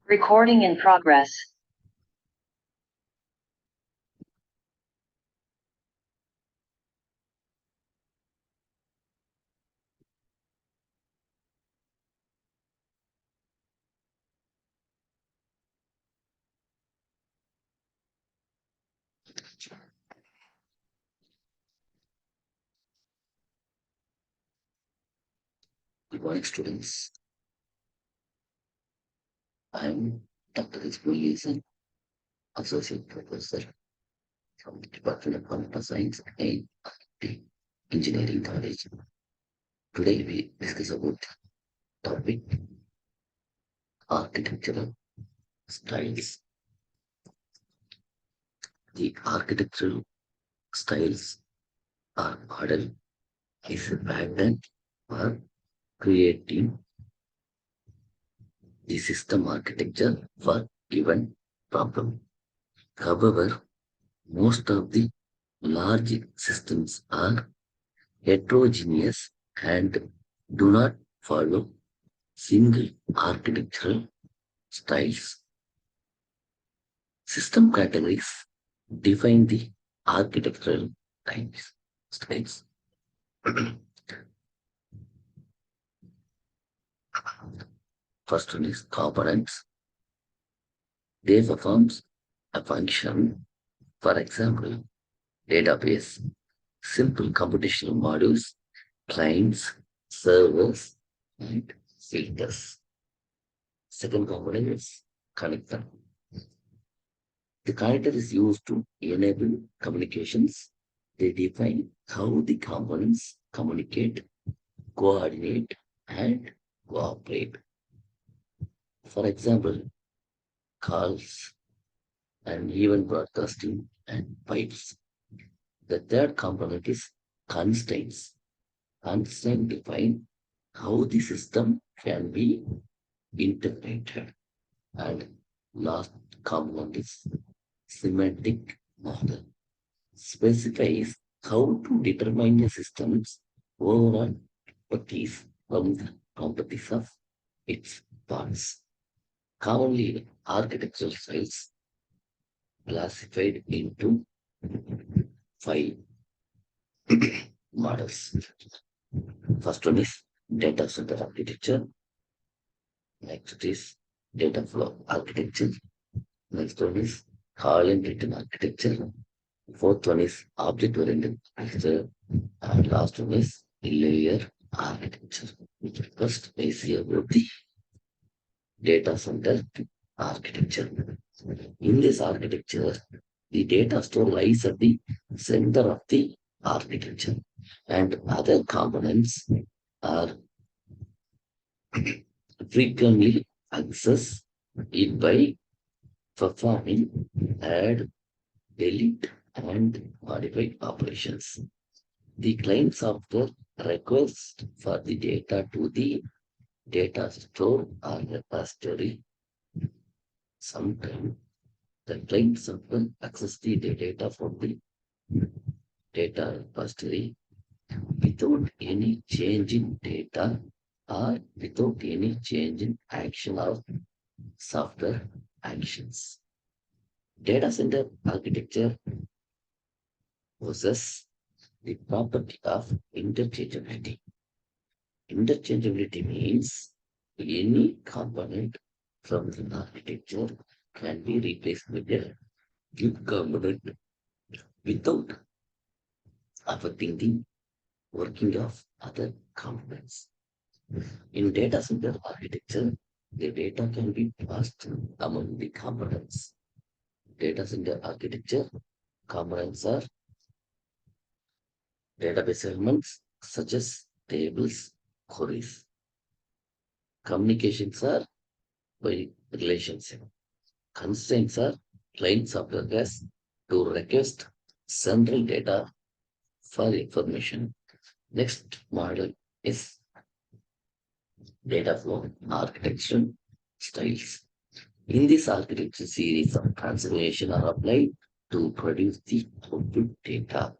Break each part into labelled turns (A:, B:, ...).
A: Recording in progress.
B: Good morning, students. I'm Dr. Murugesan, Associate Professor from the Department of Computer Science and IT Engineering College. Today we discuss about topic architectural styles. The architectural styles are model is a pattern for creating the system architecture for given problem. However, most of the large systems are heterogeneous and do not follow single architectural styles. System categories define the architectural styles. First one is components. They performs a function, for example, database, simple computational modules, clients, servers, and filters. Second component is connector. The connector is used to enable communications. They define how the components communicate, coordinate, and cooperate. For example, calls and event broadcasting and pipes. The third component is constraints. Constraints define how the system can be interpreted. And last component is semantic model. Specifies how to determine a system's overall properties from the properties of its parts. Commonly, architectural styles classified into 5 models. First one is data center architecture. Next is data flow architecture. Next one is call and return architecture. Fourth one is object-oriented architecture. And last one is layer architecture. First, I see about the data center architecture. In this architecture, the data store lies at the center of the architecture, and other components are frequently accessed it by performing add, delete, and modify operations. The client software requests for the data to the data store or repository. Sometimes the client software access the data from the data repository without any change in data or without any change in action of software actions. Data center architecture possesses the property of interchangeability. Interchangeability means any component from the architecture can be replaced with a new component without affecting the working of other components. In data center architecture, the data can be passed among the components. Data center architecture components are database elements such as tables, queries. Communications are by relationship. Constraints are client software has to request central data for information. Next model is data flow architecture styles. In this architecture series of transformation are applied to produce the output data.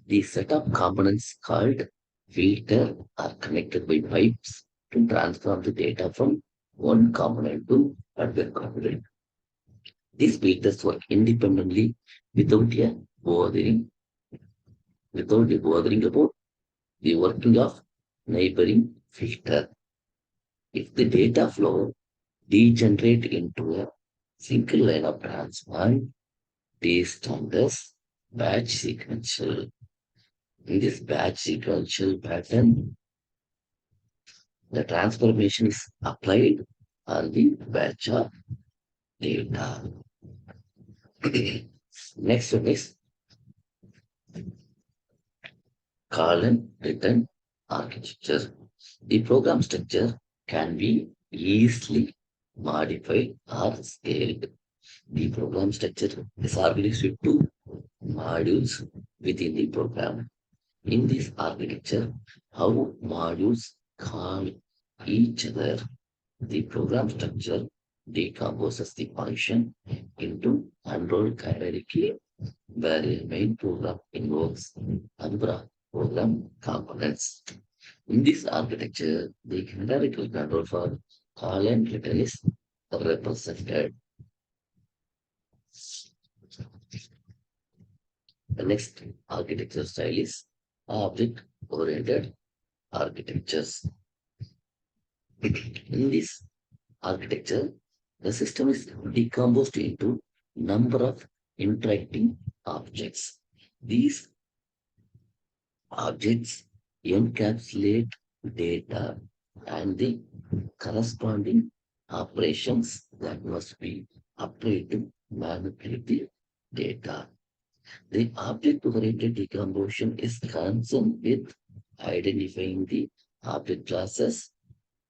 B: The set of components called filter are connected by pipes to transfer the data from one component to hardware component. These filters work independently without a bothering, without a bothering about the working of neighboring filter. If the data flow degenerate into a single line of transform, this termed as batch sequential. In this batch sequential pattern, the transformation is applied on the batch of data. Next one is call and return architecture. The program structure can be easily modified or scaled. The program structure is organized into modules within the program. In this architecture, how modules call each other. The program structure decomposes the function into unrolled hierarchy where a main program invokes number of program components. In this architecture, the hierarchical control for call and return is represented. The next architecture style is object-oriented architectures. In this architecture, the system is decomposed into number of interacting objects. These objects encapsulate data and the corresponding operations that must be applied to manipulate the data. The object-oriented decomposition is concerned with identifying the object classes,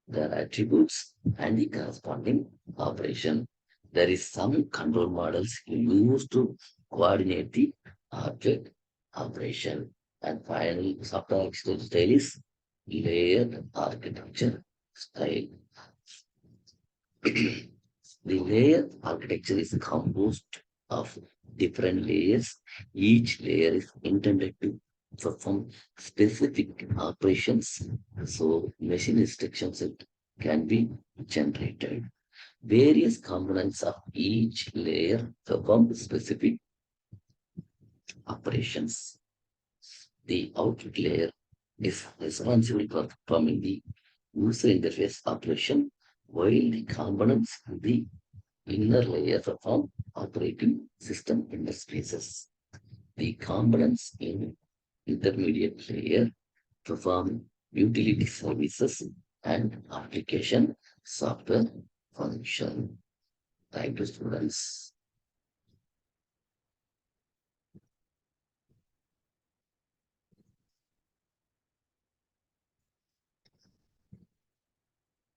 B: their attributes, and the corresponding operation. There is some control models used to coordinate the object operation. And finally, software architecture style is layered architecture style. The layer architecture is composed of different layers. Each layer is intended to perform specific operations, so machine instruction set can be generated. Various components of each layer perform specific operations. The output layer is responsible for performing the user interface operation, while the components in the inner layer perform operating system interfaces. The components in intermediate layer perform utility services and application software function. Thank you, students.